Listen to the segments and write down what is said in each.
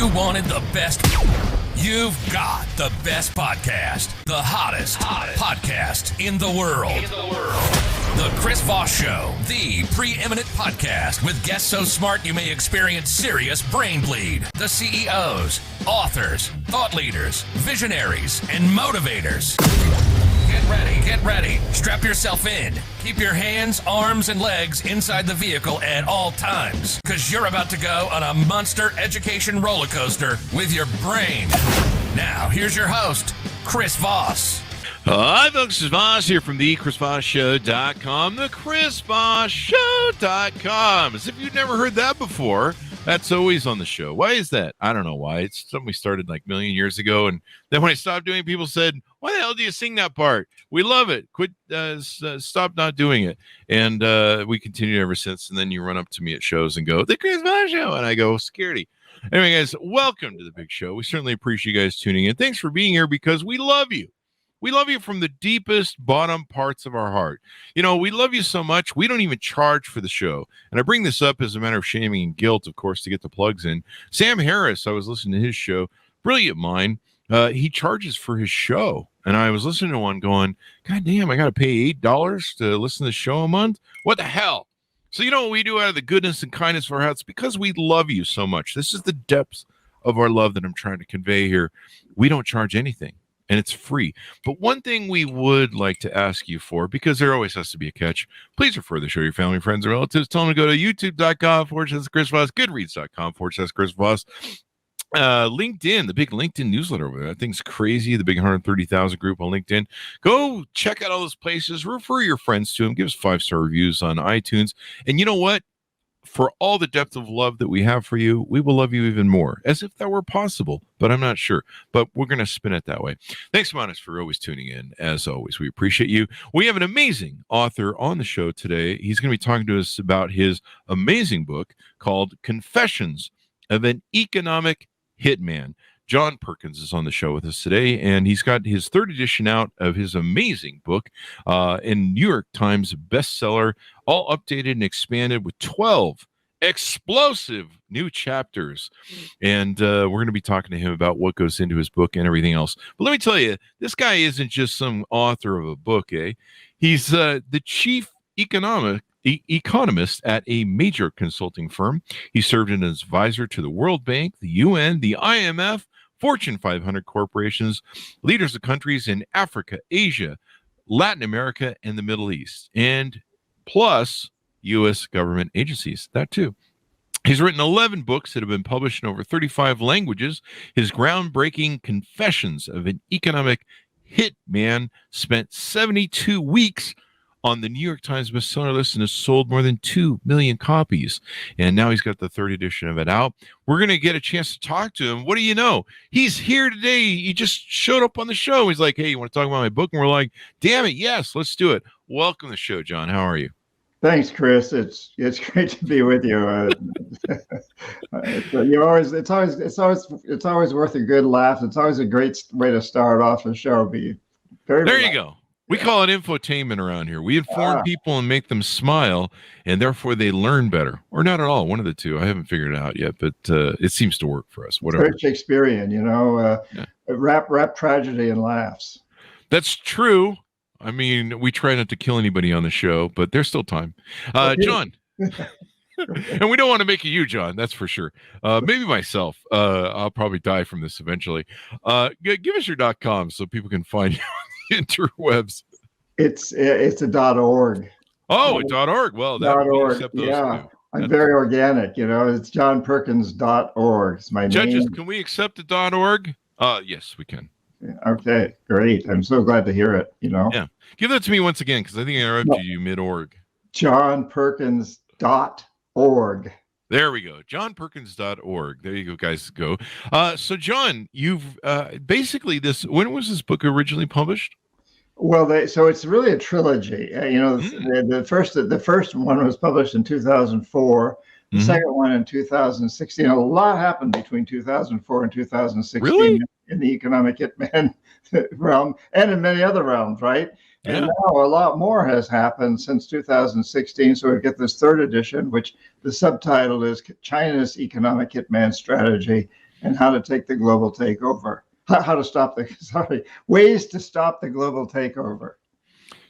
You wanted the best. You've got the best podcast. The hottest podcast in the world. The Chris Voss Show, the preeminent podcast with guests so smart you may experience serious brain bleed. The CEOs, authors, thought leaders, visionaries, and motivators. Get ready. Strap yourself in. Keep your hands, arms, and legs inside the vehicle at all times, because you're about to go on a monster education roller coaster with your brain. Now, here's your host, Chris Voss. Hi, folks. This is Voss here from the ChrisVossShow.com, the ChrisVossShow.com. As if you'd never heard that before, that's always on the show. Why is that? I don't know why. It's something we started like a million years ago, and then when I stopped doing it, people said, why the hell do you sing that part? We love it. Quit, stop not doing it. And we continued ever since, and then you run up to me at shows and go, the Chris Voss Show, and I go, scaredy. Anyway, guys, welcome to the big show. We certainly appreciate you guys tuning in. Thanks for being here because we love you. We love you from the deepest bottom parts of our heart. You know, we love you so much, we don't even charge for the show. And I bring this up as a matter of shaming and guilt, of course, to get the plugs in. Sam Harris, I was listening to his show, brilliant mind. He charges for his show. And I was listening to one going, God damn, I got to pay $8 to listen to the show a month? What the hell? So you know what we do out of the goodness and kindness of our hearts? Because we love you so much. This is the depths of our love that I'm trying to convey here. We don't charge anything. And it's free. But one thing we would like to ask you for, because there always has to be a catch, please refer the show to your family, friends, and relatives. Tell them to go to youtube.com/Chris Voss, goodreads.com/Chris Voss, LinkedIn, the big LinkedIn newsletter over there. That thing's crazy. The big 130,000 group on LinkedIn. Go check out all those places. Refer your friends to them. Give us 5-star reviews on iTunes. And you know what? For all the depth of love that we have for you, we will love you even more, as if that were possible, but I'm not sure. But we're going to spin it that way. Thanks, Monis, for always tuning in. As always, we appreciate you. We have an amazing author on the show today. He's going to be talking to us about his amazing book called Confessions of an Economic Hitman. John Perkins is on the show with us today, and he's got his third edition out of his amazing book, in New York Times bestseller, all updated and expanded with 12 explosive new chapters. And we're going to be talking to him about what goes into his book and everything else. But let me tell you, this guy isn't just some author of a book, eh? He's the chief economist at a major consulting firm. He served as an advisor to the World Bank, the UN, the IMF, Fortune 500 corporations, leaders of countries in Africa, Asia, Latin America, and the Middle East, and plus U.S. government agencies, that too. He's written 11 books that have been published in over 35 languages. His groundbreaking Confessions of an Economic Hitman spent 72 weeks on the New York Times bestseller list and has sold more than 2 million copies. And now he's got the third edition of it out. We're going to get a chance to talk to him. What do you know? He's here today. He just showed up on the show. He's like, hey, you want to talk about my book? And we're like, damn it, yes, let's do it. Welcome to the show, John. How are you? Thanks, Chris. It's great to be with you. It's always worth a good laugh. It's always a great way to start off the show. Be very there you go. We call it infotainment around here. We inform people and make them smile, and therefore they learn better. Or not at all, one of the two. I haven't figured it out yet, but it seems to work for us. Whatever. Very Shakespearean, you know, rap tragedy and laughs. That's true. I mean, we try not to kill anybody on the show, but there's still time. John. And we don't want to make it you, John, that's for sure. Maybe myself. I'll probably die from this eventually. Give us your .com so people can find you on the interwebs. It's a .org. Oh, a .org. Well, that .org. Accept those Yeah. too. I'm very organic, you know. It's johnperkins.org. It's my Judges, name. can we accept the .org? Yes, we can. Okay, great. I'm so glad to hear it, you know. Yeah. Give that to me once again, because I think I interrupted you mid-org. johnperkins.org. There we go. johnperkins.org. There you go, guys. Go. So, John, you've basically when was this book originally published? Well, so it's really a trilogy. The first one was published in 2004. The second one in 2016. A lot happened between 2004 and 2016 really? In the economic hitman realm and in many other realms, right? Yeah. And now a lot more has happened since 2016. So we get this third edition, which the subtitle is China's Economic Hitman Strategy and how to take the global takeover. How to stop ways to stop the global takeover.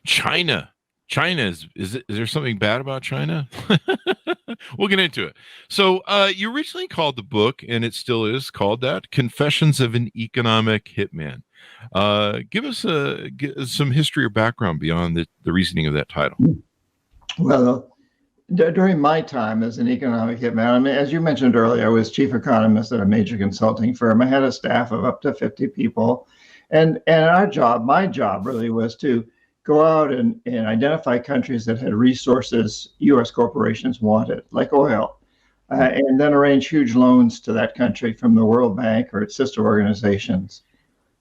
China is there something bad about China? We'll get into it. So you originally called the book, and it still is called that, Confessions of an Economic Hitman. Give us some history or background beyond the reasoning of that title. Well, during my time as an economic hitman, I mean, as you mentioned earlier, I was chief economist at a major consulting firm. I had a staff of up to 50 people. And my job really was to go out and identify countries that had resources U.S. corporations wanted, like oil, and then arrange huge loans to that country from the World Bank or its sister organizations.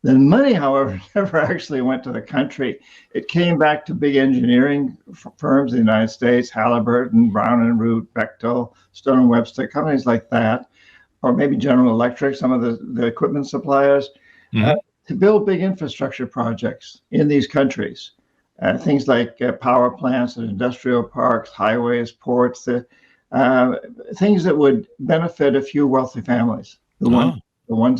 The money, however, never actually went to the country. It came back to big engineering firms in the United States, Halliburton, Brown and Root, Bechtel, Stone & Webster, companies like that, or maybe General Electric, some of the equipment suppliers, to build big infrastructure projects in these countries. Things like power plants and industrial parks, highways, ports, things that would benefit a few wealthy families, the ones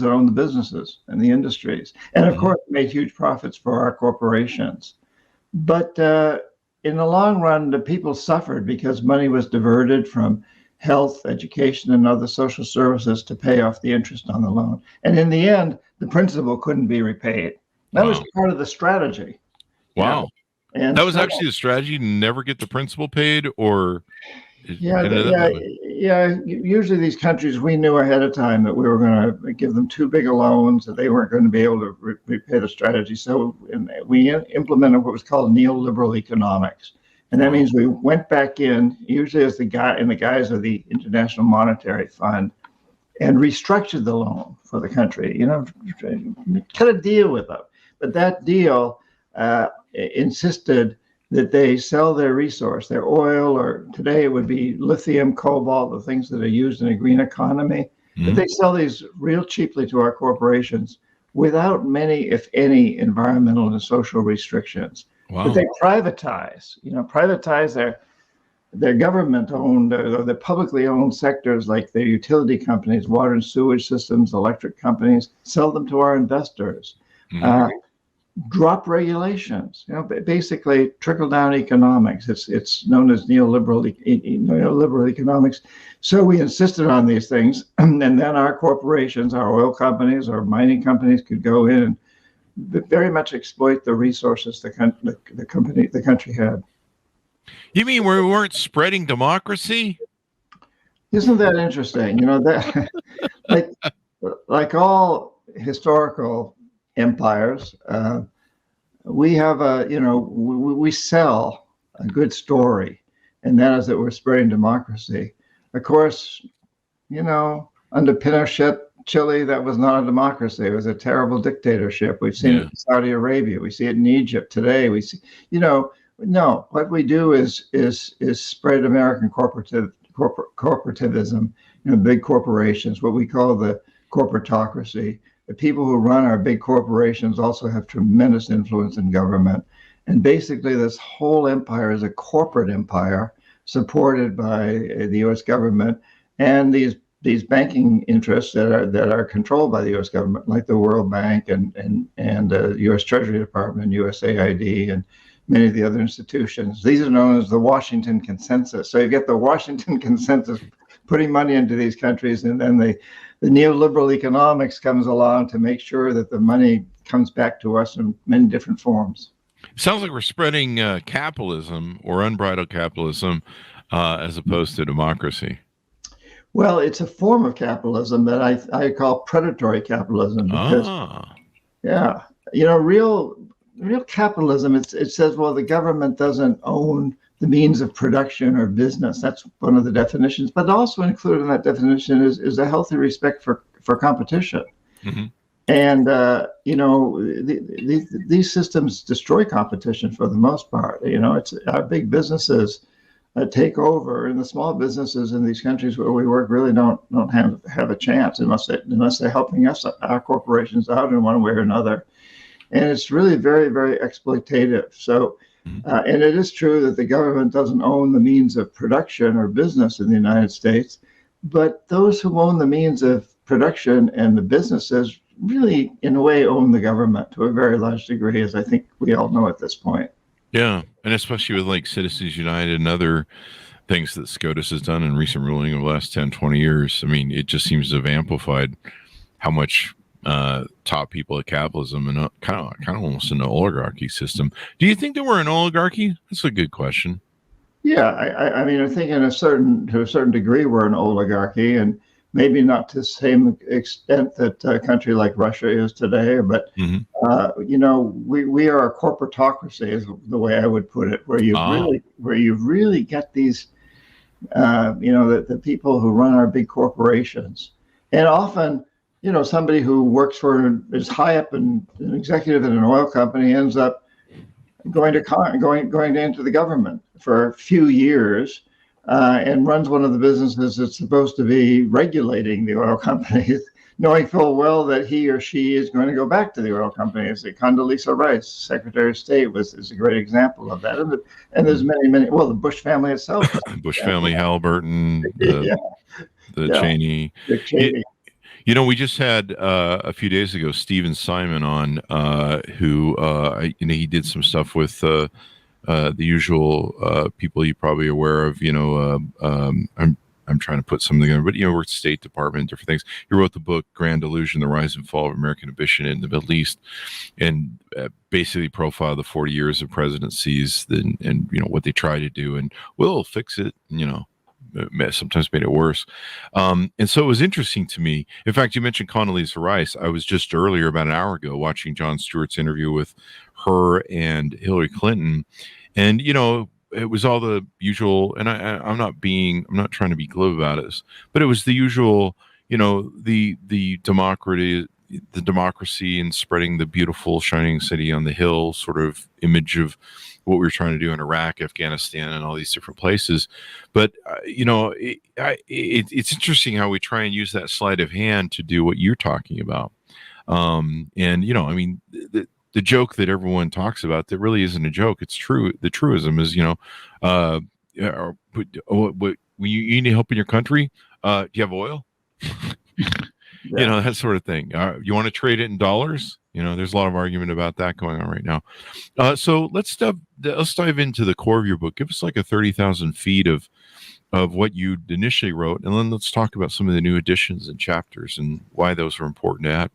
that own the businesses and the industries, and of course made huge profits for our corporations. But in the long run, the people suffered because money was diverted from health, education, and other social services to pay off the interest on the loan. And in the end, the principal couldn't be repaid. That was part of the strategy. Wow. And that was actually the strategy, to never get the principal paid, or usually these countries, we knew ahead of time that we were going to give them too big a loans, that they weren't going to be able to repay the strategy. So we implemented what was called neoliberal economics. And that means we went back in, usually as the guise of the International Monetary Fund, and restructured the loan for the country, cut a deal with them. But that deal insisted that they sell their resource, their oil, or today it would be lithium, cobalt, the things that are used in a green economy, that they sell these real cheaply to our corporations without many, if any, environmental and social restrictions. Wow. But they privatize their government-owned or the publicly owned sectors, like their utility companies, water and sewage systems, electric companies, sell them to our investors. Drop regulations, basically trickle-down economics. It's known as neoliberal economics. So we insisted on these things, and then our corporations, our oil companies, our mining companies could go in and very much exploit the resources the country had. You mean we weren't spreading democracy? Isn't that interesting? That like all historical empires, we have we sell a good story, and that is that we're spreading democracy. Of course, under Pinochet, Chile, that was not a democracy. It was a terrible dictatorship. We've seen it in Saudi Arabia. We see it in Egypt today. We see, no, what we do is spread American corporativism, big corporations, what we call the corporatocracy. The people who run our big corporations also have tremendous influence in government. And basically, this whole empire is a corporate empire supported by the U.S. government and these banking interests that are controlled by the U.S. government, like the World Bank and the U.S. Treasury Department, USAID, and many of the other institutions. These are known as the Washington Consensus. So you get the Washington Consensus putting money into these countries, and then the neoliberal economics comes along to make sure that the money comes back to us in many different forms. Sounds like we're spreading capitalism or unbridled capitalism as opposed to democracy. Well, it's a form of capitalism that I call predatory capitalism. Because, real capitalism, it says, well, the government doesn't own the means of production or business. That's one of the definitions. But also included in that definition is a healthy respect for competition. Mm-hmm. And, these systems destroy competition for the most part. It's our big businesses take over, and the small businesses in these countries where we work really don't have a chance unless they're helping us, our corporations, out in one way or another. And it's really very, very exploitative. So, and it is true that the government doesn't own the means of production or business in the United States, but those who own the means of production and the businesses really, in a way, own the government to a very large degree, as I think we all know at this point. Yeah, and especially with like Citizens United and other things that SCOTUS has done in recent ruling over the last 10, 20 years. I mean, it just seems to have amplified how much top people at capitalism and kind of almost an oligarchy system. Do you think that we're an oligarchy? That's a good question. Yeah, I mean, I think to a certain degree, we're an oligarchy, and maybe not to the same extent that a country like Russia is today, but we are a corporatocracy, is the way I would put it, where you really get these, the people who run our big corporations, and often, somebody who works is high up in an executive in an oil company ends up going into the government for a few years. And runs one of the businesses that's supposed to be regulating the oil companies, knowing full well that he or she is going to go back to the oil companies. Condoleezza Rice, Secretary of State, is a great example of that. And there's many. Well, the Bush family itself. Bush family, Halliburton, Cheney. Dick Cheney. We just had a few days ago Stephen Simon on, who he did some stuff with the usual people you're probably aware of. I'm trying to put something together, but worked State Department, different things. He wrote the book Grand Delusion: The Rise and Fall of American Ambition in the Middle East, and basically profiled the 40 years of presidencies and what they try to do, and we'll fix it. Sometimes made it worse. And so it was interesting to me. In fact, you mentioned Condoleezza Rice. I was just earlier, about an hour ago, watching Jon Stewart's interview with her and Hillary Clinton. And, it was all the usual, and I'm not trying to be glib about it, but it was the usual, the democracy and spreading the beautiful shining city on the hill sort of image of what we were trying to do in Iraq, Afghanistan, and all these different places. But, it's interesting how we try and use that sleight of hand to do what you're talking about. The joke that everyone talks about that really isn't a joke. It's true. The truism is, when you need help in your country, do you have oil? That sort of thing. You want to trade it in dollars? There's a lot of argument about that going on right now. So let's dive into the core of your book. Give us like a 30,000 feet of what you initially wrote, and then let's talk about some of the new additions and chapters and why those are important to add.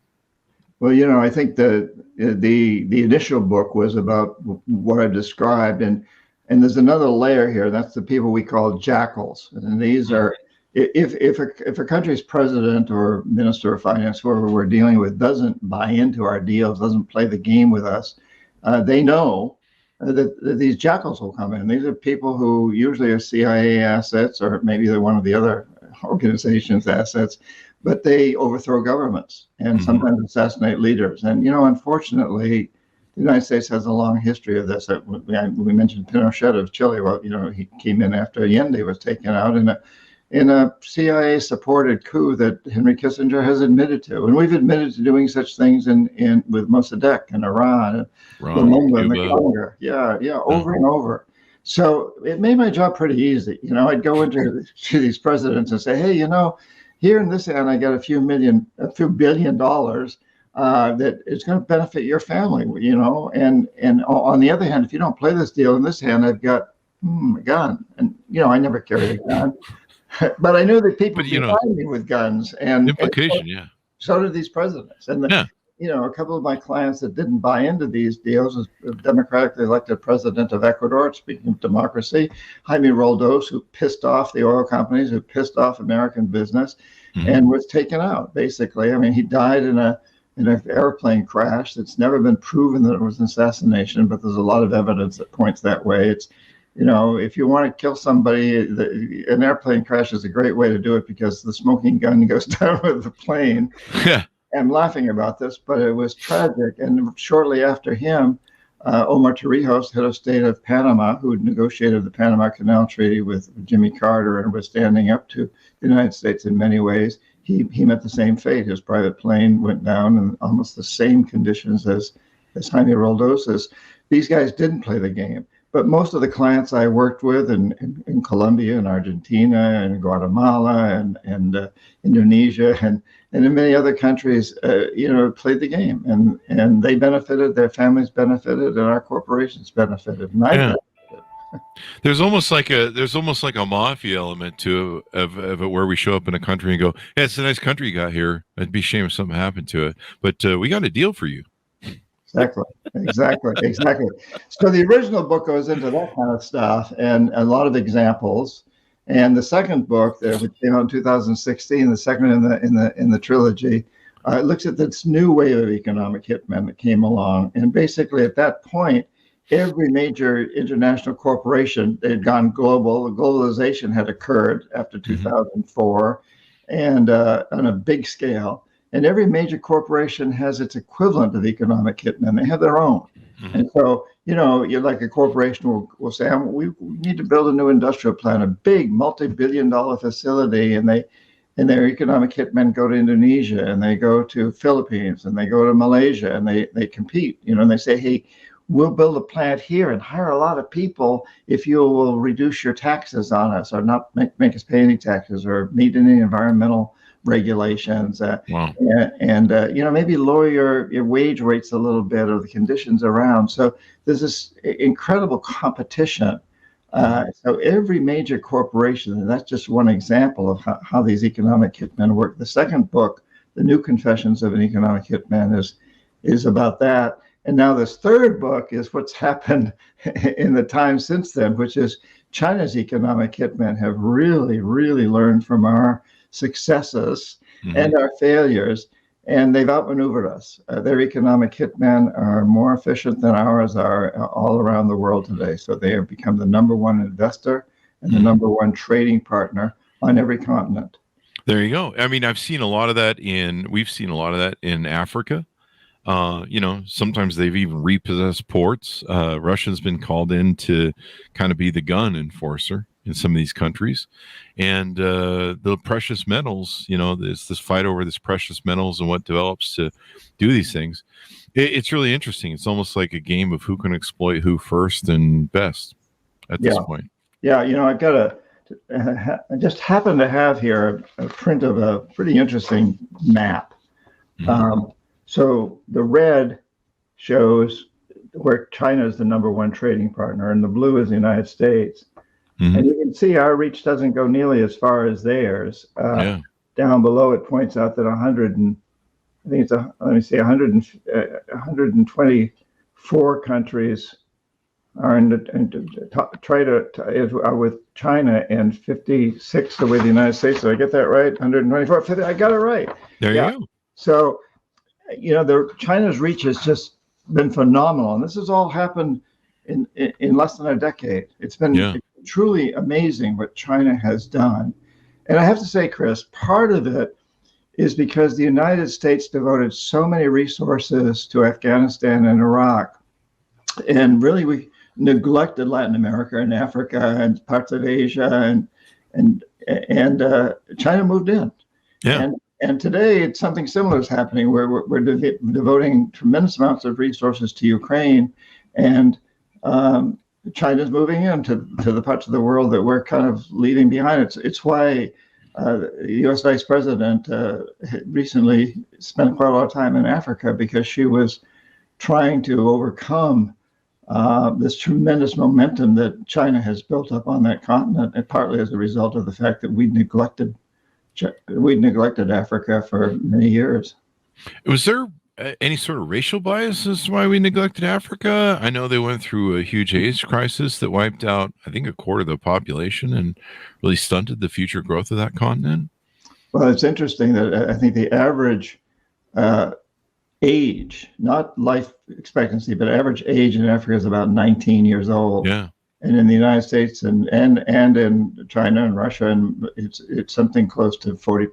Well, I think the initial book was about what I've described, and there's another layer here. That's the people we call jackals, and these are if a country's president or minister of finance, whoever we're dealing with, doesn't buy into our deals, doesn't play the game with us, they know that these jackals will come in. These are people who usually are CIA assets, or maybe they're one of the other organizations' assets, but they overthrow governments and sometimes assassinate leaders. And, unfortunately, the United States has a long history of this. We mentioned Pinochet of Chile. Well, he came in after Allende was taken out in a CIA-supported coup that Henry Kissinger has admitted to. And we've admitted to doing such things with Mossadegh and Iran, Lumumba and the Congo. Over and over. So it made my job pretty easy. I'd go into these presidents and say, hey, here in this end, I got a few billion dollars that is going to benefit your family, and on the other hand, if you don't play this deal, in this hand, I've got a gun. And, I never carried a gun, but I knew that people behind me with guns. And implication, so did these presidents. And a couple of my clients that didn't buy into these deals is the democratically elected president of Ecuador, speaking of democracy, Jaime Roldos, who pissed off the oil companies, who pissed off American business, and was taken out, basically. I mean, he died in an airplane crash that's never been proven that it was an assassination, but there's a lot of evidence that points that way. It's, if you want to kill somebody, an airplane crash is a great way to do it because the smoking gun goes down with the plane. Yeah. I'm laughing about this, but it was tragic. And shortly after him, Omar Torrijos, head of state of Panama, who negotiated the Panama Canal Treaty with Jimmy Carter and was standing up to the United States in many ways, he met the same fate. His private plane went down in almost the same conditions as Jaime Roldos's. These guys didn't play the game. but most of the clients I worked with in Colombia and Argentina and Guatemala and Indonesia and in many other countries, played the game, and they benefited, their families benefited, and our corporations benefited. And I benefited. There's almost like a mafia element to of it, where we show up in a country and go, "Yeah, it's a nice country you got here. It'd be a shame if something happened to it, but we got a deal for you." Exactly. So the original book goes into that kind of stuff and a lot of examples. And the second book, which came out in 2016, the second in the trilogy, looks at this new wave of economic hitmen that came along. And basically, at that point, every major international corporation, they had gone global. Globalization had occurred after 2004, and on a big scale. And every major corporation has its equivalent of economic hitmen. They have their own. And so, you're like a corporation will say, we need to build a new industrial plant, a big multi-billion-dollar facility. And their economic hitmen go to Indonesia, and they go to Philippines, and they go to Malaysia, and they compete, and they say, hey, we'll build a plant here and hire a lot of people if you will reduce your taxes on us, or not make us pay any taxes, or meet any environmental regulations, and maybe lower your wage rates a little bit, or the conditions around. So there's this incredible competition. So every major corporation, and that's just one example of how these economic hitmen work. The second book, The New Confessions of an Economic Hitman, is about that. And now this third book is what's happened in the time since then, which is China's economic hitmen have really, really learned from our successes and our failures, and they've outmaneuvered us. Their economic hitmen are more efficient than ours are all around the world today. So they have become the number one investor and the number one trading partner on every continent. There you go. I mean, we've seen a lot of that in Africa. Sometimes they've even repossessed ports. Russia's been called in to kind of be the gun enforcer in some of these countries, and the precious metals, there's this fight over this precious metals and what develops to do these things. It's really interesting. It's almost like a game of who can exploit who first and best at this point. Yeah, I just happen to have here a print of a pretty interesting map. So the red shows where China is the number one trading partner, and the blue is the United States. And you can see our reach doesn't go nearly as far as theirs. Down below, it points out that 124 countries are are with China, and 56 are with the United States. Did I get that right? 124. I got it right. There you go. So, China's reach has just been phenomenal, and this has all happened in less than a decade. It's been truly amazing what China has done. And I have to say, Chris, part of it is because the United States devoted so many resources to Afghanistan and Iraq, and really we neglected Latin America and Africa and parts of Asia, and China moved in. And today it's something similar is happening, where we're devoting tremendous amounts of resources to Ukraine, and China's moving into the parts of the world that we're kind of leaving behind. It's why the U.S. Vice President recently spent quite a lot of time in Africa, because she was trying to overcome this tremendous momentum that China has built up on that continent, and partly as a result of the fact that we neglected Africa for many years. Was there any sort of racial bias as to why we neglected Africa? I know they went through a huge AIDS crisis that wiped out, I think, a quarter of the population and really stunted the future growth of that continent. Well, it's interesting that I think the average age, not life expectancy, but average age in Africa is about 19 years old. Yeah. And in the United States and in China and Russia, and it's something close to 40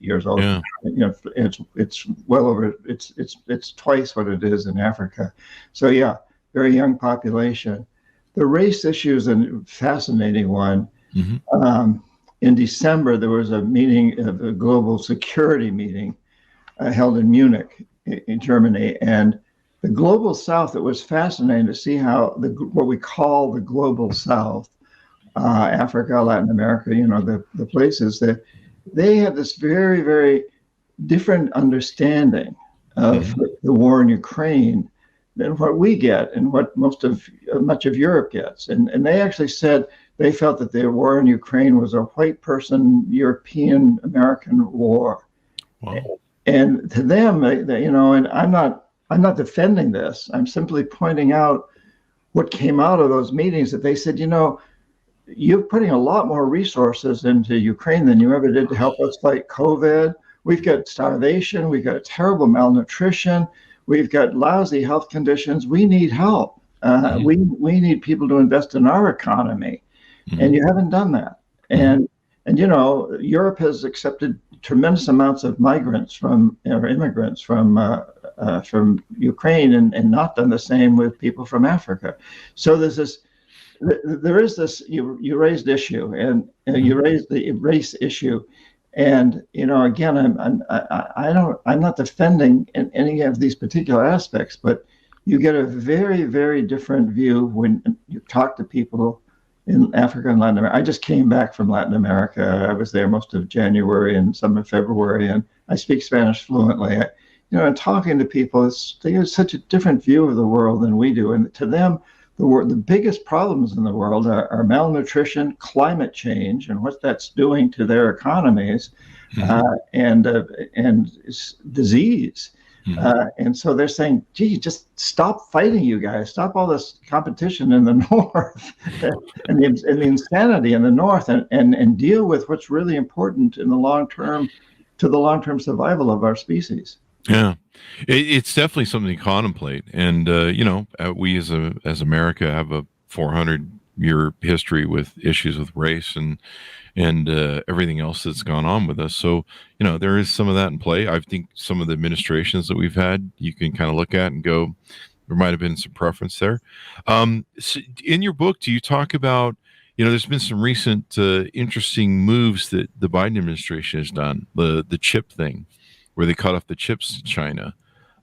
years old. Yeah. It's well over, it's twice what it is in Africa. So yeah, very young population. The race issue is a fascinating one. In December, there was a meeting, a global security meeting held in Munich, in Germany, and the global South, it was fascinating to see how what we call the global South, Africa, Latin America, the places that they have this very, very different understanding of the war in Ukraine than what we get and what much of Europe gets. And they actually said they felt that the war in Ukraine was a white person, European American war. Wow. And to them, and I'm not defending this. I'm simply pointing out what came out of those meetings, that they said, you're putting a lot more resources into Ukraine than you ever did to help us fight COVID. We've got starvation. We've got terrible malnutrition. We've got lousy health conditions. We need help. We need people to invest in our economy. And you haven't done that. And Europe has accepted tremendous amounts of immigrants from Ukraine and not done the same with people from Africa. So there is this, you raised issue, and you raised the race issue. And, again, I'm not defending in any of these particular aspects, but you get a very, very different view when you talk to people in Africa and Latin America. I just came back from Latin America. I was there most of January and some of February, and I speak Spanish fluently. And talking to people, they have such a different view of the world than we do. And to them, the biggest problems in the world are malnutrition, climate change, and what that's doing to their economies, and disease. And so they're saying, gee, just stop fighting, you guys. Stop all this competition in the north and the insanity in the north, and deal with what's really important in the long term, to the long-term survival of our species. Yeah, it's definitely something to contemplate. And, we as America have a 400-year history with issues with race and everything else that's gone on with us. So, there is some of that in play. I think some of the administrations that we've had, you can kind of look at and go, there might have been some preference there. So in your book, do you talk about, there's been some recent interesting moves that the Biden administration has done, the chip thing, where they cut off the chips to China.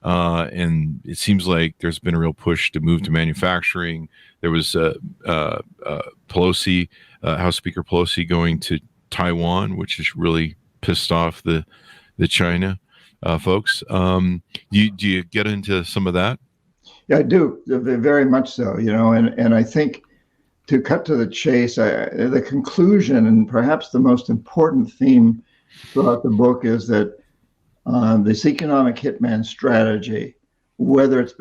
And it seems like there's been a real push to move to manufacturing. There was Pelosi, House Speaker Pelosi, going to Taiwan, which has really pissed off the China folks. Do you get into some of that? Yeah, I do, very much so. And I think, to cut to the chase, the conclusion and perhaps the most important theme throughout the book is that this economic hitman strategy, whether it is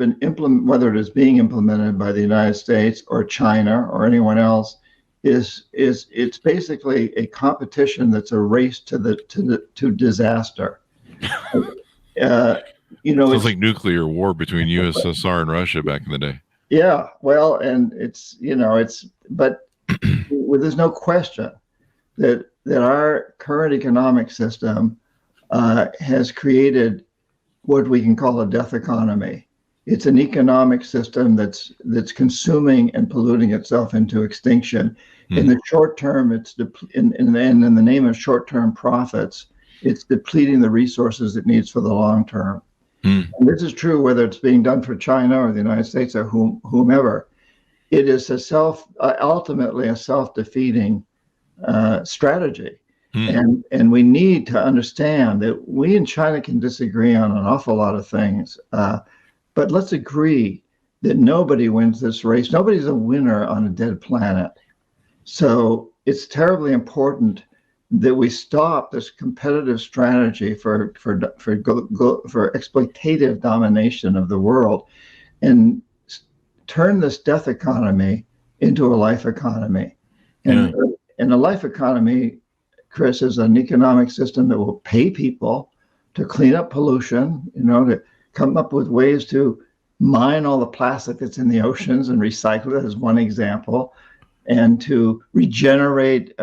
being implemented by the United States or China or anyone else, it's basically a competition that's a race to disaster. Sounds like nuclear war between USSR and Russia back in the day. Yeah, well, and but there's no question that our current economic system has created what we can call a death economy. It's an economic system that's consuming and polluting itself into extinction. In the short term, it's in the name of short-term profits, it's depleting the resources it needs for the long term. And this is true whether it's being done for China or the United States or whomever. It is ultimately a self-defeating strategy. And we need to understand that we in China can disagree on an awful lot of things, but let's agree that nobody wins this race. Nobody's a winner on a dead planet. So it's terribly important that we stop this competitive strategy for exploitative domination of the world, and turn this death economy into a life economy. And a life economy, Chris, is an economic system that will pay people to clean up pollution, to come up with ways to mine all the plastic that's in the oceans and recycle it, as one example, and to regenerate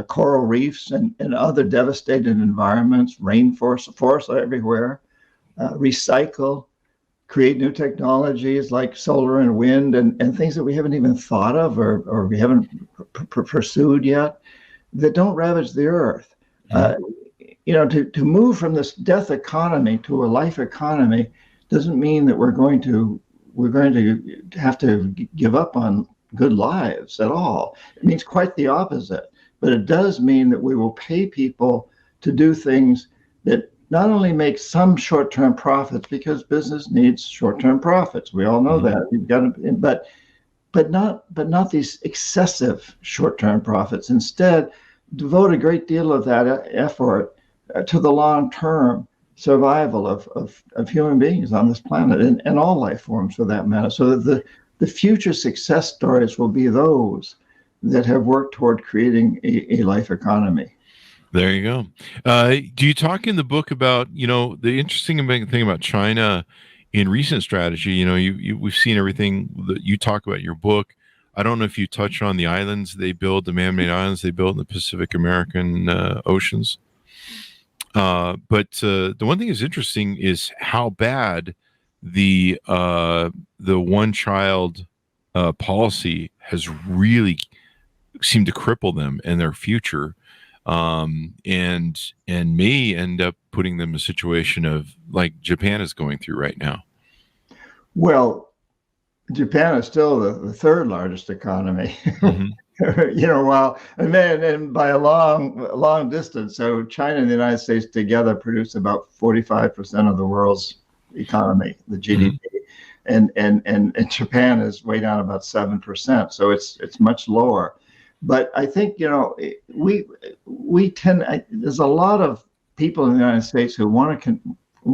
coral reefs and other devastated environments, forests everywhere, recycle, create new technologies like solar and wind and things that we haven't even thought of or we haven't pursued yet, that don't ravage the earth. To move from this death economy to a life economy doesn't mean that we're going to have to give up on good lives at all. It means quite the opposite. But it does mean that we will pay people to do things that not only make some short-term profits, because business needs short-term profits. We all know that. You've got to, but not these excessive short-term profits. Instead, devote a great deal of that effort to the long-term survival of human beings on this planet, and all life forms for that matter, so that the future success stories will be those that have worked toward creating a life economy. There you go. Do you talk in the book about, the interesting thing about China in recent strategy? We've seen everything that you talk about in your book. I don't know if you touch on the islands they build, the man-made islands they built in the Pacific American oceans. But the one thing that's interesting is how bad the one-child policy has really seemed to cripple them and their future, and may end up putting them in a situation of like Japan is going through right now. Well, Japan is still the third largest economy. And by a long distance. So China and the United States together produce about 45% of the world's economy, the GDP, and Japan is way down about 7%. So it's much lower. But I think we tend. There's a lot of people in the United States who want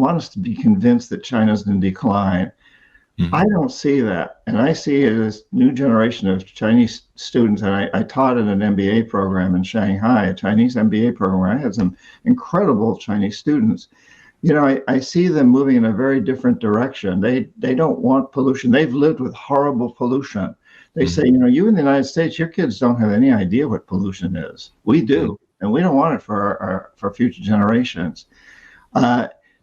us to be convinced that China's in decline. I don't see that, and I see it as new generation of Chinese students. And I taught in an MBA program in Shanghai, a Chinese MBA program, where I had some incredible Chinese students. I see them moving in a very different direction. They don't want pollution. They've lived with horrible pollution. They say, you in the United States, your kids don't have any idea what pollution is. We do, and we don't want it for future generations.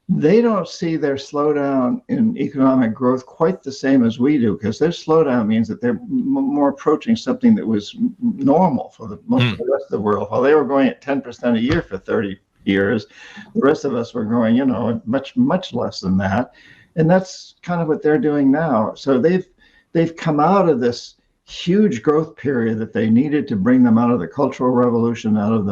They don't see their slowdown in economic growth quite the same as we do, because their slowdown means that they're more approaching something that was normal for most of the rest of the world. While they were going at 10% a year for 30 years, the rest of us were going, much, much less than that. And that's kind of what they're doing now. So they've come out of this huge growth period that they needed to bring them out of the Cultural Revolution, out of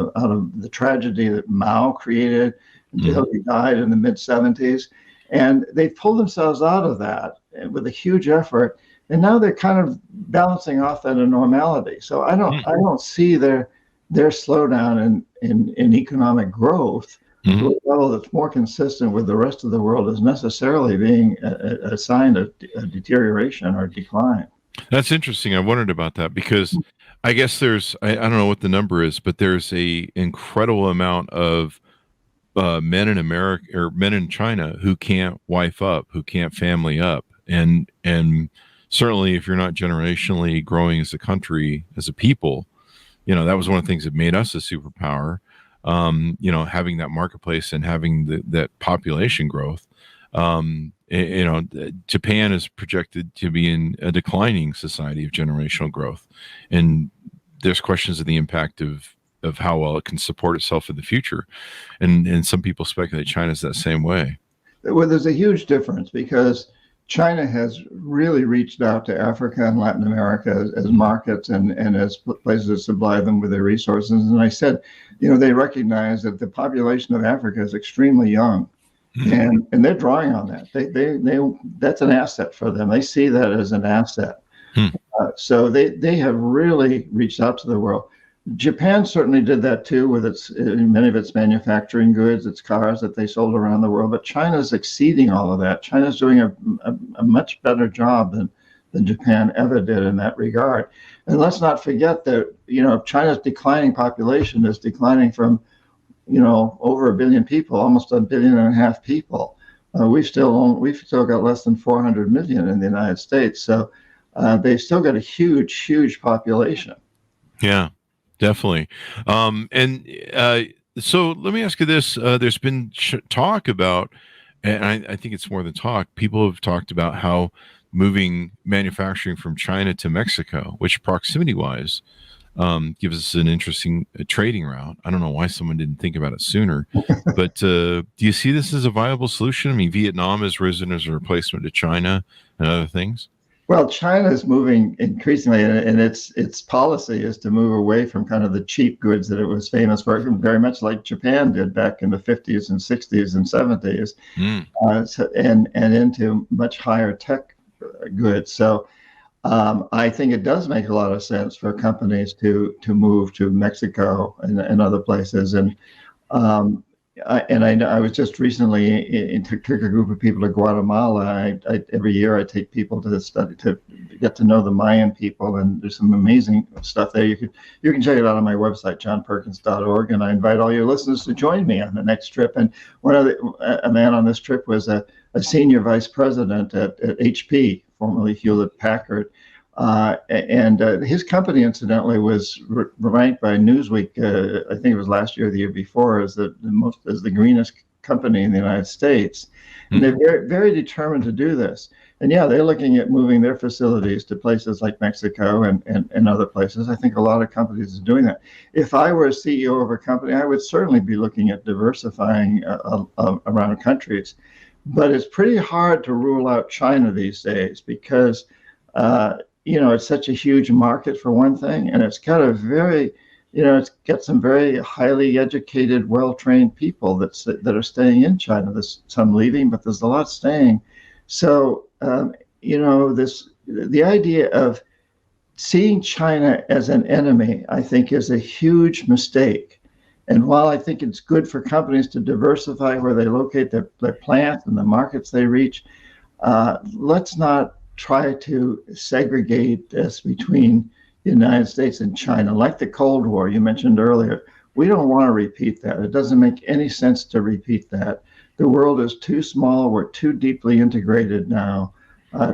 the tragedy that Mao created until he died in the mid-70s. And they pulled themselves out of that with a huge effort. And now they're kind of balancing off at a normality. So I don't see their slowdown in economic growth to a level that's more consistent with the rest of the world as necessarily being a sign of a deterioration or decline. That's interesting. I wondered about that because I guess there's, I don't know what the number is, but there's a incredible amount of men in America or men in China who can't wife up, who can't family up. And certainly if you're not generationally growing as a country, as a people, that was one of the things that made us a superpower, having that marketplace and having that population growth. Japan is projected to be in a declining society of generational growth. And there's questions of the impact of how well it can support itself in the future. And some people speculate China's that same way. Well, there's a huge difference because China has really reached out to Africa and Latin America as markets and as places to supply them with their resources. And I said, they recognize that the population of Africa is extremely young. And they're drawing on that. They that's an asset for them. They see that as an asset. So they have really reached out to the world. Japan certainly did that too with many of its manufacturing goods, its cars that they sold around the world. But China's exceeding all of that. China's doing a much better job than Japan ever did in that regard. And let's not forget that China's declining population is declining from over 1 billion people, almost 1.5 billion people. We've still got less than 400 million in the United States. So they've still got a huge population. Yeah, definitely. So let me ask you this. There's been talk about, and I think it's more than talk, people have talked about how moving manufacturing from China to Mexico, which proximity-wise gives us an interesting trading route. I don't know why someone didn't think about it sooner, but do you see this as a viable solution? I mean, Vietnam has risen as a replacement to China and other things. Well, China is moving increasingly, and its policy is to move away from kind of the cheap goods that it was famous for, very much like Japan did back in the 50s and 60s and 70s, and into much higher tech goods. So I think it does make a lot of sense for companies to move to Mexico and other places. And I was just recently took a group of people to Guatemala. Every year I take people to study to get to know the Mayan people, and there's some amazing stuff there. You can check it out on my website, johnperkins.org, and I invite all your listeners to join me on the next trip. And a man on this trip was a senior vice president at HP, formerly Hewlett Packard. And his company, incidentally, was ranked by Newsweek. I think it was last year or the year before, as the greenest company in the United States. And they're very, very determined to do this. And yeah, they're looking at moving their facilities to places like Mexico and other places. I think a lot of companies are doing that. If I were a CEO of a company, I would certainly be looking at diversifying around countries. But it's pretty hard to rule out China these days because it's such a huge market for one thing, and it's got it's got some very highly educated, well-trained people that are staying in China. There's some leaving, but there's a lot staying. So the idea of seeing China as an enemy, I think, is a huge mistake. And while I think it's good for companies to diversify where they locate their plants and the markets they reach, let's not try to segregate this between the United States and China, like the Cold War you mentioned earlier. We don't want to repeat that. It doesn't make any sense to repeat that. The world is too small. We're too deeply integrated now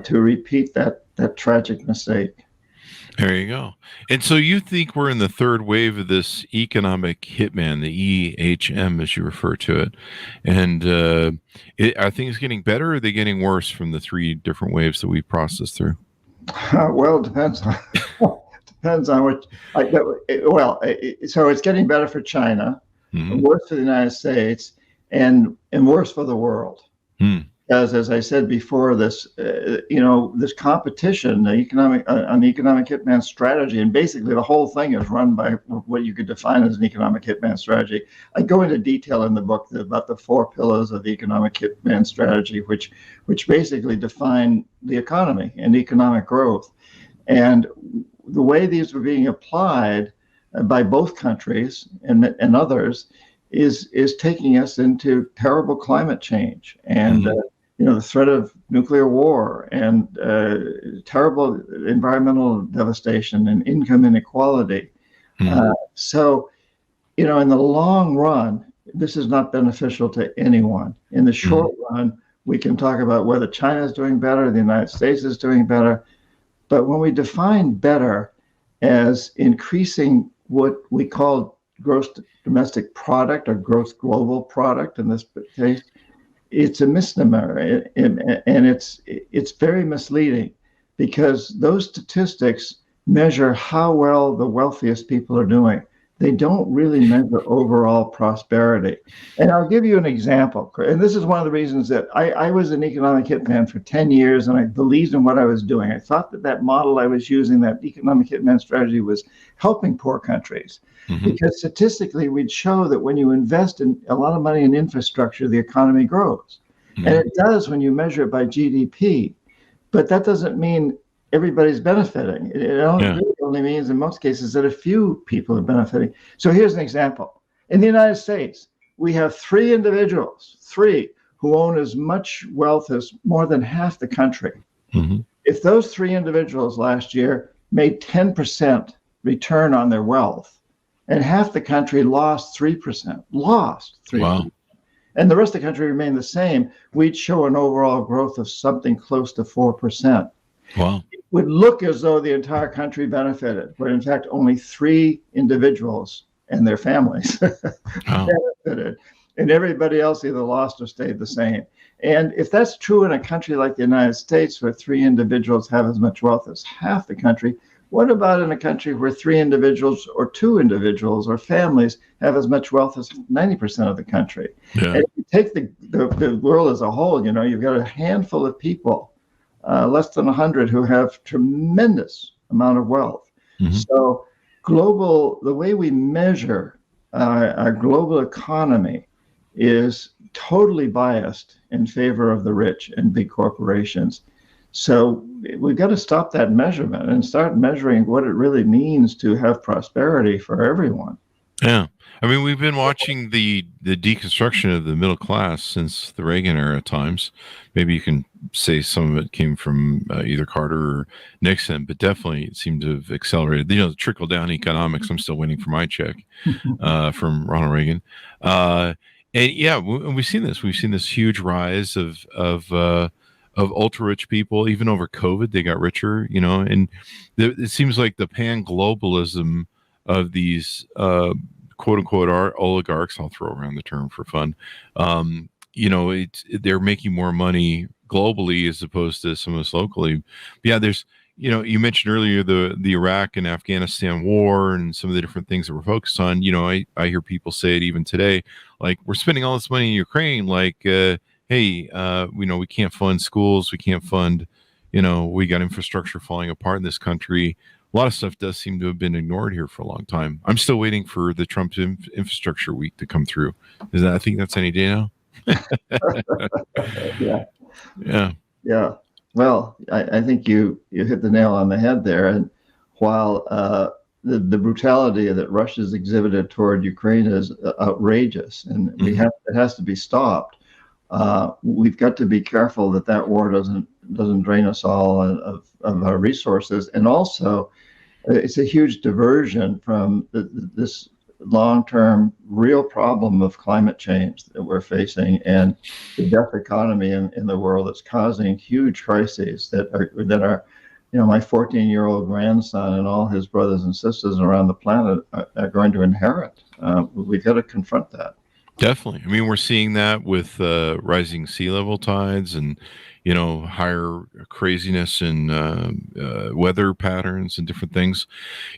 to repeat that tragic mistake. There you go. And so you think we're in the third wave of this economic hitman, the EHM, as you refer to it. And are things getting better, or are they getting worse from the three different waves that we've processed through? Well, it depends on what. So it's getting better for China, worse for the United States, and worse for the world. As I said before, this competition, the economic hitman strategy, and basically the whole thing is run by what you could define as an economic hitman strategy. I go into detail in the book about the 4 pillars of the economic hitman strategy, which basically define the economy and economic growth. And the way these were being applied by both countries and others is taking us into terrible climate change and the threat of nuclear war and terrible environmental devastation and income inequality. So, in the long run, this is not beneficial to anyone. In the short run, we can talk about whether China is doing better, the United States is doing better. But when we define better as increasing what we call gross domestic product or gross global product in this case, it's a misnomer, and it's very misleading because those statistics measure how well the wealthiest people are doing. They don't really measure overall prosperity. And I'll give you an example. And this is one of the reasons that I was an economic hitman for 10 years, and I believed in what I was doing. I thought that model I was using, that economic hitman strategy, was helping poor countries. Because statistically, we'd show that when you invest in a lot of money in infrastructure, the economy grows. And it does when you measure it by GDP. But that doesn't mean everybody's benefiting. It only means in most cases that a few people are benefiting. So here's an example. In the United States, we have 3 individuals, who own as much wealth as more than half the country. If those 3 individuals last year made 10% return on their wealth, and half the country lost 3%. Wow. And the rest of the country remained the same, we'd show an overall growth of something close to 4%. Wow. It would look as though the entire country benefited, but in fact, only 3 individuals and their families benefited. And everybody else either lost or stayed the same. And if that's true in a country like the United States, where 3 individuals have as much wealth as half the country, What about in a country where 3 individuals or 2 individuals or families have as much wealth as 90% of the country? Yeah. And if you take the world as a whole, you've got a handful of people, less than 100, who have tremendous amount of wealth. Mm-hmm. So the way we measure our global economy is totally biased in favor of the rich and big corporations. So we've got to stop that measurement and start measuring what it really means to have prosperity for everyone. Yeah. I mean, we've been watching the deconstruction of the middle class since the Reagan era times. Maybe you can say some of it came from either Carter or Nixon, but definitely it seemed to have accelerated. The trickle down economics. I'm still waiting for my check from Ronald Reagan. And yeah, we've seen this. We've seen this huge rise of ultra rich people. Even over COVID, they got richer. And it seems like the pan-globalism of these quote unquote oligarchs, I'll throw around the term for fun. They're making more money globally as opposed to some of us locally. But yeah, there's, you mentioned earlier the Iraq and Afghanistan war and some of the different things that we're focused on. I hear people say it even today, like, we're spending all this money in Ukraine, like, hey, we can't fund schools, we can't fund, we got infrastructure falling apart in this country. A lot of stuff does seem to have been ignored here for a long time. I'm still waiting for the Trump infrastructure week to come through. I think that's any day now. Yeah. Well, I think you hit the nail on the head there. And while the brutality that Russia's exhibited toward Ukraine is outrageous, and it has to be stopped. We've got to be careful that war doesn't drain us all of our resources, and also it's a huge diversion from this long-term real problem of climate change that we're facing, and the death economy in the world that's causing huge crises that are my 14-year-old grandson and all his brothers and sisters around the planet are going to inherit. We've got to confront that. Definitely. I mean, we're seeing that with rising sea level tides and, higher craziness and weather patterns and different things.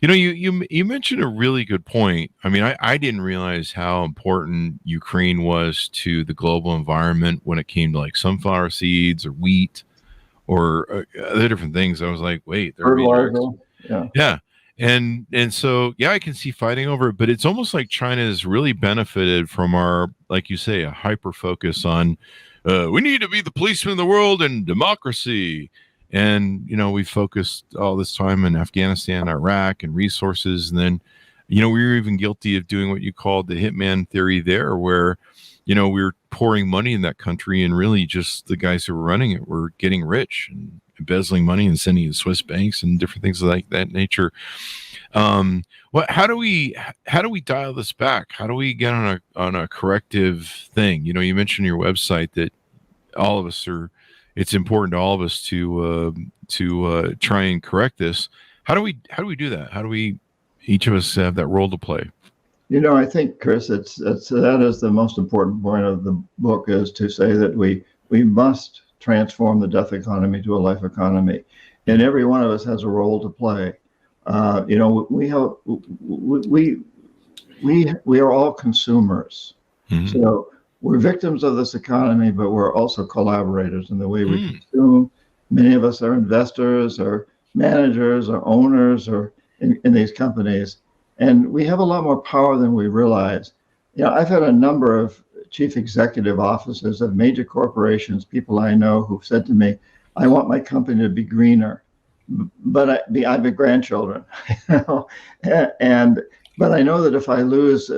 You mentioned a really good point. I mean, I didn't realize how important Ukraine was to the global environment when it came to like sunflower seeds or wheat or other different things. I was like, wait, fertilizer. Yeah. And so, yeah, I can see fighting over it, but it's almost like China has really benefited from our, like you say, a hyper focus on, we need to be the policeman of the world and democracy. And, we focused all this time in Afghanistan, Iraq, and resources. And then, we were even guilty of doing what you called the Hitman theory there, where, we were pouring money in that country, and really just the guys who were running it were getting rich and embezzling money and sending it to Swiss banks and different things like that nature. How do we dial this back? How do we get on a corrective thing? You mentioned your website that all of us it's important to all of us to try and correct this. How do we do that? How do we each of us have that role to play? I think, Chris, that is the most important point of the book, is to say that we must transform the death economy to a life economy, and every one of us has a role to play. We are all consumers, so we're victims of this economy, but we're also collaborators in the way we consume. Many of us are investors or managers or owners or in these companies, and we have a lot more power than we realize. I've had a number of chief executive officers of major corporations, people I know, who've said to me, I want my company to be greener, but I have grandchildren, but I know that if I lose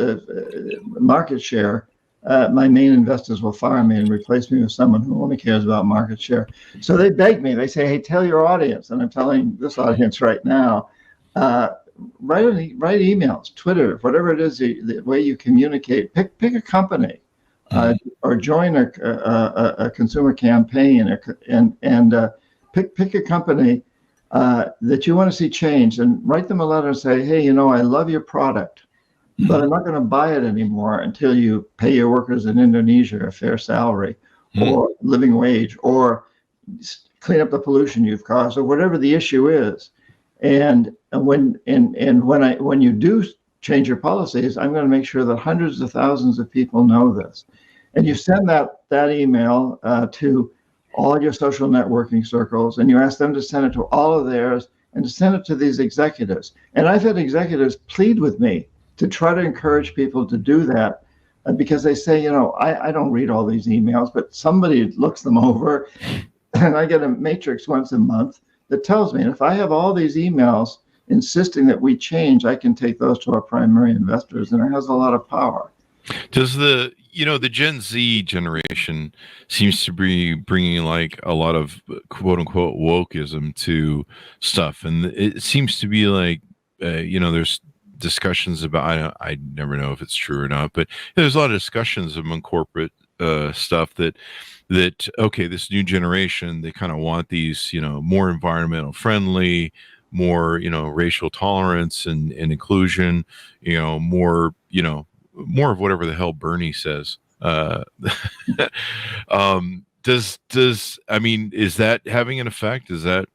market share, my main investors will fire me and replace me with someone who only cares about market share. So they beg me, they say, hey, tell your audience, and I'm telling this audience right now, write emails, Twitter, whatever it is, the way you communicate, pick a company, or join a consumer campaign, and pick a company that you want to see change, and write them a letter and say, hey, I love your product, but I'm not going to buy it anymore until you pay your workers in Indonesia a fair salary or living wage, or clean up the pollution you've caused, or whatever the issue is. And when you do change your policies, I'm going to make sure that hundreds of thousands of people know this. And you send that email to all your social networking circles, and you ask them to send it to all of theirs and to send it to these executives. And I've had executives plead with me to try to encourage people to do that because they say, I don't read all these emails, but somebody looks them over, and I get a matrix once a month that tells me, and if I have all these emails insisting that we change, I can take those to our primary investors, and it has a lot of power. Does the Gen Z generation seems to be bringing like a lot of quote unquote wokeism to stuff, and it seems to be like there's discussions about I never know if it's true or not, but there's a lot of discussions among corporate stuff that okay, this new generation, they kind of want these more environmental friendly, more racial tolerance and inclusion, more of whatever the hell Bernie says. Is that having an effect? Is that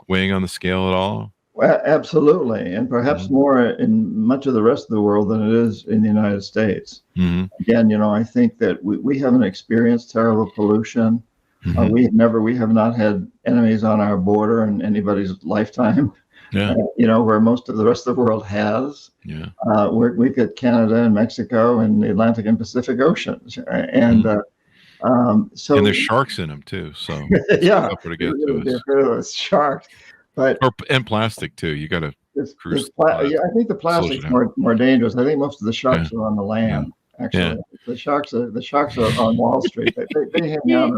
weighing on the scale at all? Well, absolutely, and perhaps more in much of the rest of the world than it is in the United States. Mm-hmm. Again, I think that we haven't experienced terrible pollution. Mm-hmm. We have not had enemies on our border in anybody's lifetime. Yeah. Where most of the rest of the world has. Yeah. We've got Canada and Mexico and the Atlantic and Pacific Oceans, and so and there's sharks in them too. So yeah, to get to those sharks, and plastic too. You got to. I think the plastic's more dangerous. I think most of the sharks are on the land. Yeah. Actually, the sharks are on Wall Street. They hang out.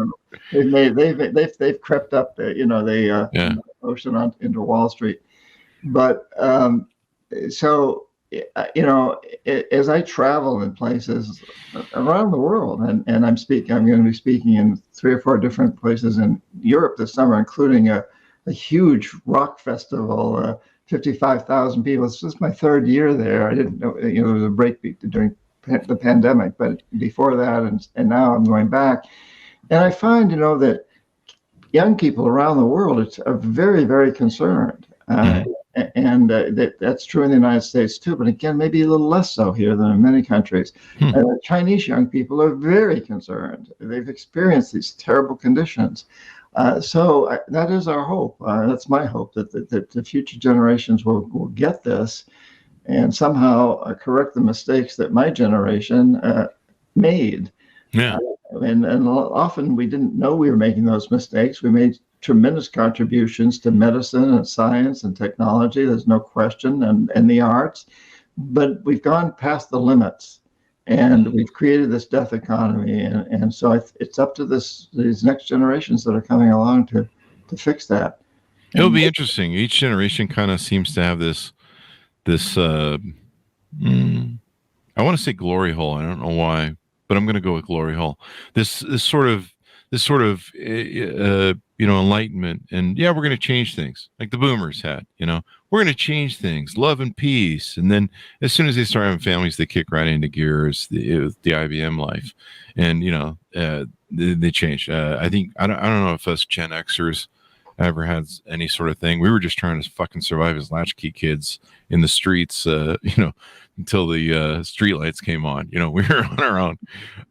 And they've crept up the ocean into Wall Street. But so as I travel in places around the world, and I'm going to be speaking in 3 or 4 different places in Europe this summer, including a huge rock festival, 55,000 people. This is my 3rd year there. I didn't know there was a break during the pandemic, but before that, and now I'm going back, and I find that young people around the world are very, very concerned. And that's true in the United States too, but again, maybe a little less so here than in many countries. Chinese young people are very concerned. They've experienced these terrible conditions. So that is our hope. That's my hope that the future generations will get this and somehow correct the mistakes that my generation made. Yeah. And often we didn't know we were making those mistakes. We made tremendous contributions to medicine and science and technology. There's no question, and the arts, but we've gone past the limits, and we've created this death economy. And so it's up to these next generations that are coming along to fix that. It'll be interesting. Each generation kind of seems to have this. I want to say glory hole. I don't know why, but I'm going to go with glory hole. This sort of enlightenment, and we're going to change things like the boomers had. We're going to change things, love and peace, and then as soon as they start having families, they kick right into gears. The IBM life, and they change. I think I don't know if us Gen Xers ever had any sort of thing. We were just trying to fucking survive as latchkey kids in the streets, until the street lights came on. We were on our own.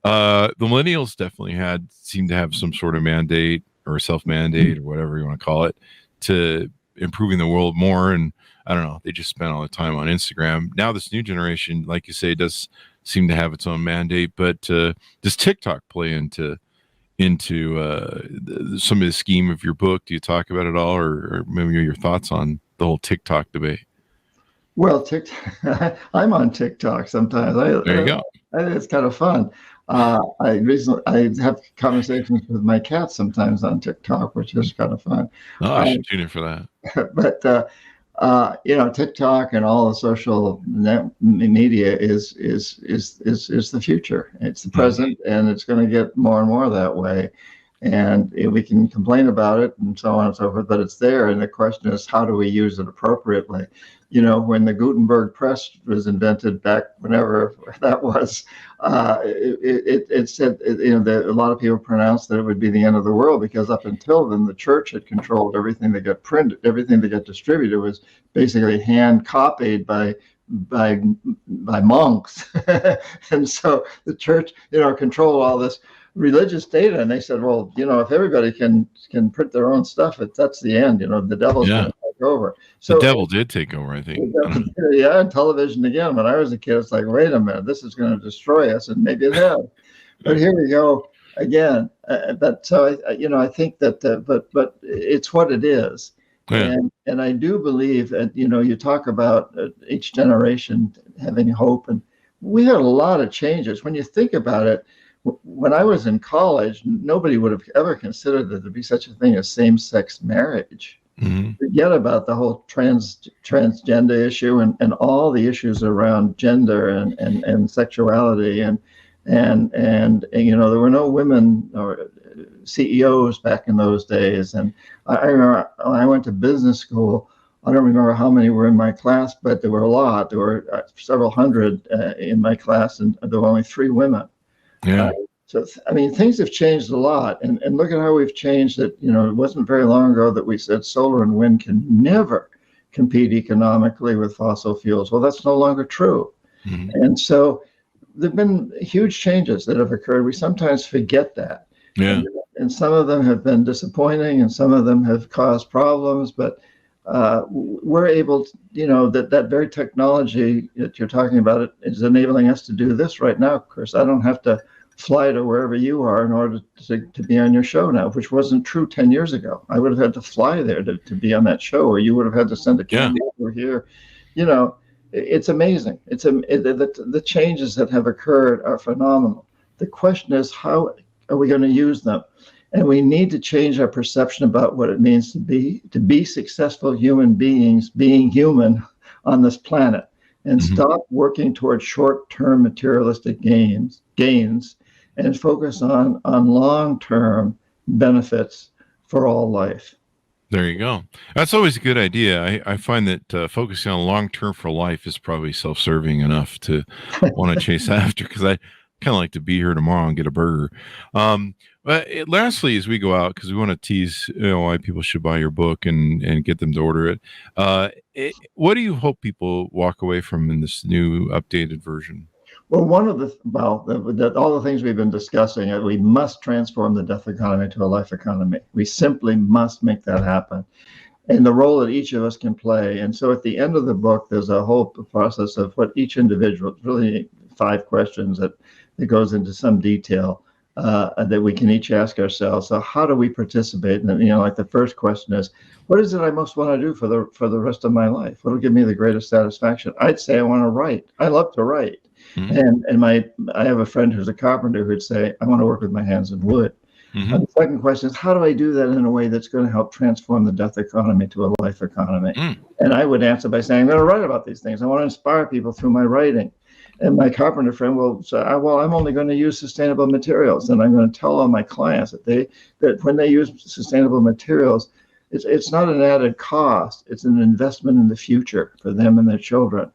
The millennials definitely seemed to have some sort of mandate or self-mandate or whatever you want to call it to improving the world more. And I don't know, they just spent all the time on Instagram. Now this new generation, like you say, does seem to have its own mandate, but does TikTok play into some of the scheme of your book? Do you talk about it all, or maybe your thoughts on the whole TikTok debate? Well, TikTok, I'm on TikTok sometimes. There you go. I think it's kind of fun. I have conversations with my cat sometimes on TikTok, which is kind of fun. Oh, I should tune in for that. But TikTok and all the social media is the future. It's the present, and it's going to get more and more that way. And we can complain about it and so on and so forth, but it's there. And the question is, how do we use it appropriately? You know, when the Gutenberg press was invented back whenever that was, it said, you know, that a lot of people pronounced that it would be the end of the world, because up until then, the church had controlled everything that got printed, everything that got distributed was basically hand copied by monks. And so the church, you know, controlled all this religious data, and they said, well, you know, if everybody can print their own stuff, that's the end. You know, the devil's going to take over. So the devil did take over, I think. Yeah, and television again. When I was a kid, it's like, wait a minute, this is going to destroy us, and maybe it has. But here we go again. But so I think that, but it's what it is. Yeah. And I do believe that, you know, you talk about each generation having hope, and we had a lot of changes. When you think about it, when I was in college, nobody would have ever considered that there'd be such a thing as same-sex marriage. Mm-hmm. Forget about the whole transgender issue and all the issues around gender and sexuality and you know, there were no women or CEOs back in those days. And I remember when I went to business school, I don't remember how many were in my class, but there were a lot. There were several hundred in my class, and there were only 3 women. Yeah. So, I mean, things have changed a lot. And look at how we've changed it. You know, it wasn't very long ago that we said solar and wind can never compete economically with fossil fuels. Well, that's no longer true. Mm-hmm. And so there have been huge changes that have occurred. We sometimes forget that. Yeah. And some of them have been disappointing, and some of them have caused problems. But we're able to, you know, that very technology that you're talking about is enabling us to do this right now, Chris. I don't have to fly to wherever you are in order to be on your show now, which wasn't true 10 years ago. I would have had to fly there to be on that show, or you would have had to send a candy over here. You know, it's amazing. The changes that have occurred are phenomenal. The question is, how are we going to use them? And we need to change our perception about what it means to be successful human beings, being human on this planet, and stop working towards short-term materialistic gains, and focus on long-term benefits for all life. There you go. That's always a good idea. I find that focusing on long-term for life is probably self-serving enough to want to chase after, because I kind of like to be here tomorrow and get a burger. But lastly, as we go out, because we want to tease, you know, why people should buy your book and get them to order it. What do you hope people walk away from in this new updated version? Well, all the things we've been discussing, we must transform the death economy to a life economy. We simply must make that happen, and the role that each of us can play. And so at the end of the book, there's a whole process of what each individual, really 5 questions that goes into some detail that we can each ask ourselves. So how do we participate? And, you know, like the first question is, what is it I most want to do for the rest of my life? What'll give me the greatest satisfaction? I'd say I want to write. I love to write. Mm-hmm. And I have a friend who's a carpenter who'd say, I want to work with my hands in wood. Mm-hmm. And the second question is, how do I do that in a way that's going to help transform the death economy to a life economy? Mm. And I would answer by saying, I'm going to write about these things. I want to inspire people through my writing. And my carpenter friend will say, well, I'm only going to use sustainable materials. And I'm going to tell all my clients that when they use sustainable materials, it's not an added cost. It's an investment in the future for them and their children.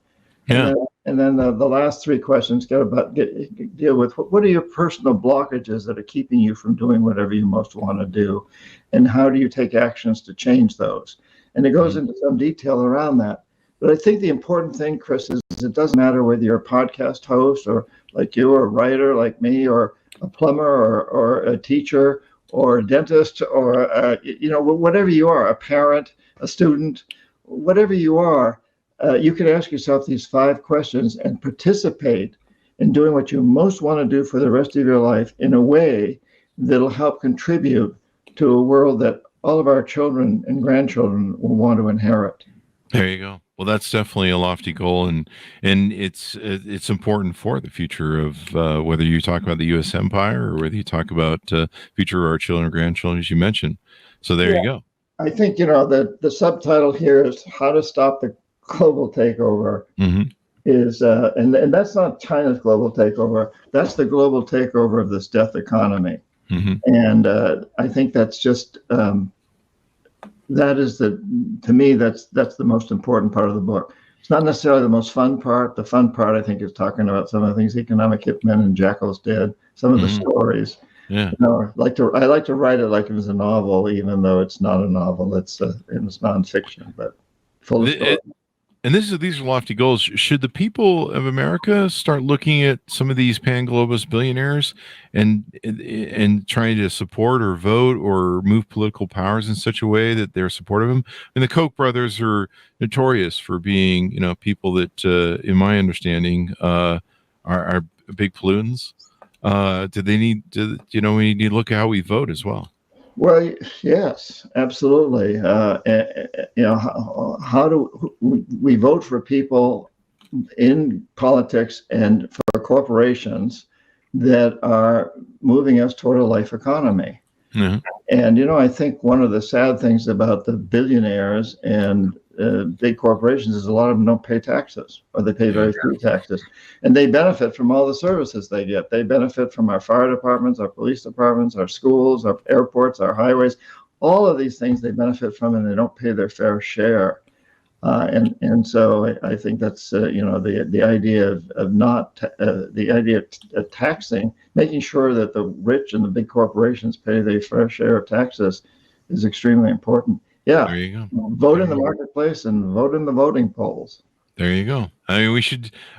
Yeah. And then the last 3 questions deal with what are your personal blockages that are keeping you from doing whatever you most want to do, and how do you take actions to change those? And it goes into some detail around that. But I think the important thing, Chris, is it doesn't matter whether you're a podcast host or like you, or a writer like me, or a plumber, or a teacher, or a dentist, or you know, whatever you are, a parent, a student, whatever you are. You can ask yourself these 5 questions and participate in doing what you most want to do for the rest of your life in a way that'll help contribute to a world that all of our children and grandchildren will want to inherit. There you go. Well, that's definitely a lofty goal, and it's important for the future of whether you talk about the U.S. empire or whether you talk about future of our children and grandchildren, as you mentioned. So there you go. I think, you know, the subtitle here is How to Stop the Global Takeover. Mm-hmm. Is and that's not China's global takeover. That's the global takeover of this death economy. And I think that's just that is to me that's the most important part of the book. It's not necessarily the most fun part. The fun part, I think, is talking about some of the things Economic Hitman and Jackals did, some of the stories. Yeah. I like to write it like it was a novel, even though it's not a novel. It's nonfiction, but full of stories. And these are lofty goals. Should the people of America start looking at some of these pan-globalist billionaires and trying to support or vote or move political powers in such a way that they're supportive of them? And the Koch brothers are notorious for being, people that, in my understanding, are big pollutants. Do they need to, we need to look at how we vote as well? Well, yes, absolutely. How do we vote for people in politics and for corporations that are moving us toward a life economy? Mm-hmm. And, I think one of the sad things about the billionaires and big corporations is a lot of them don't pay taxes, or they pay very few taxes. And they benefit from all the services they get. They benefit from our fire departments, our police departments, our schools, our airports, our highways. All of these things they benefit from, and they don't pay their fair share. And so I think that's the idea of taxing, making sure that the rich and the big corporations pay their fair share of taxes is extremely important. Yeah, there you go. Vote in the marketplace and vote in the voting polls. There you go. I mean,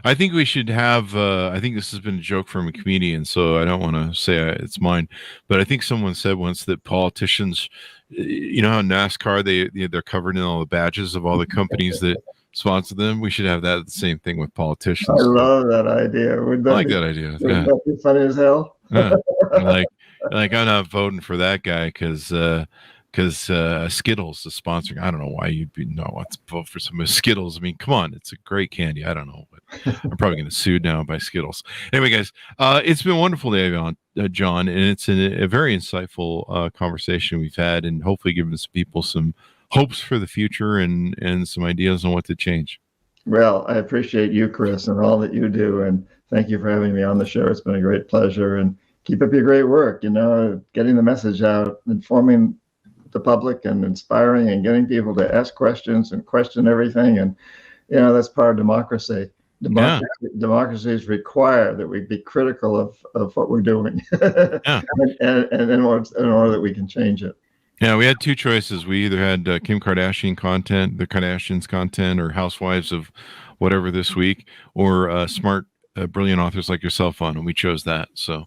I think we should have, I think this has been a joke from a comedian, so I don't want to say it's mine, but I think someone said once that politicians, how NASCAR, they're covered in all the badges of all the companies that sponsor them. We should have that the same thing with politicians. I love that idea. I like that idea. Would that be funny as hell? Yeah. like I'm not voting for that guy because Skittles is sponsoring. I don't know why you'd want to vote for some Skittles. I mean, come on, it's a great candy. I don't know, but I'm probably going to sue now by Skittles. Anyway, guys, it's been wonderful to have you on, John, and it's a very insightful conversation we've had, and hopefully giving some people some hopes for the future and some ideas on what to change. Well, I appreciate you, Chris, and all that you do, and thank you for having me on the show. It's been a great pleasure, and keep up your great work. Getting the message out, informing the public and inspiring and getting people to ask questions and question everything. And, that's part of democracy. Democracies require that we be critical of what we're doing and in order that we can change it. Yeah, we had two choices. We either had Kim Kardashian content, the Kardashians content, or housewives of whatever this week, or smart, brilliant authors like yourself on, and we chose that. So,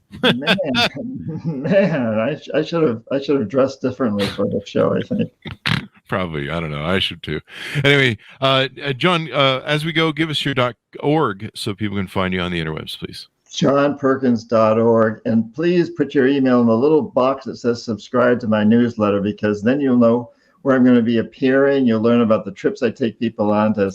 man, I should have dressed differently for the show, I think. Probably. I don't know. I should too. Anyway, John, as we go, give us your .org so people can find you on the interwebs, please. JohnPerkins.org. And please put your email in the little box that says subscribe to my newsletter, because then you'll know where I'm going to be appearing. You'll learn about the trips I take people on to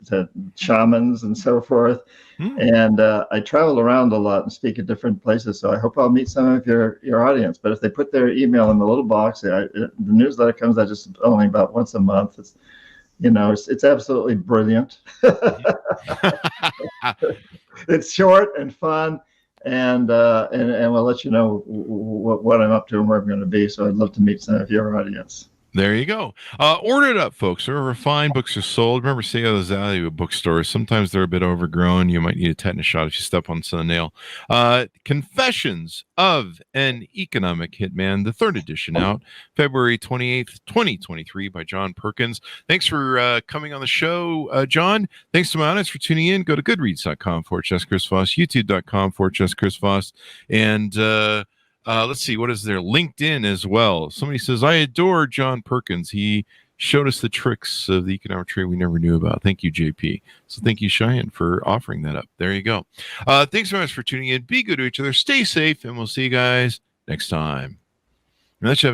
to shamans and so forth. And I travel around a lot and speak at different places. So I hope I'll meet some of your audience. But if they put their email in the little box, the newsletter comes out just only about once a month. It's absolutely brilliant. It's short and fun, and we'll let you know what I'm up to and where I'm going to be. So I'd love to meet some of your audience. There you go. Order it up, folks. Wherever fine books are sold. Remember, stay out of the alley of bookstores. Sometimes they're a bit overgrown. You might need a tetanus shot if you step on some nail. Confessions of an Economic Hitman, the 3rd edition, out February 28th, 2023 by John Perkins. Thanks for coming on the show, John. Thanks to my audience for tuning in. Go to goodreads.com/Chris Voss, youtube.com/Chris Voss, and let's see, what is there? LinkedIn as well. Somebody says, I adore John Perkins. He showed us the tricks of the economic trade we never knew about. Thank you, JP. So thank you, Cheyenne, for offering that up. There you go. Thanks very much for tuning in. Be good to each other. Stay safe, and we'll see you guys next time. And let's have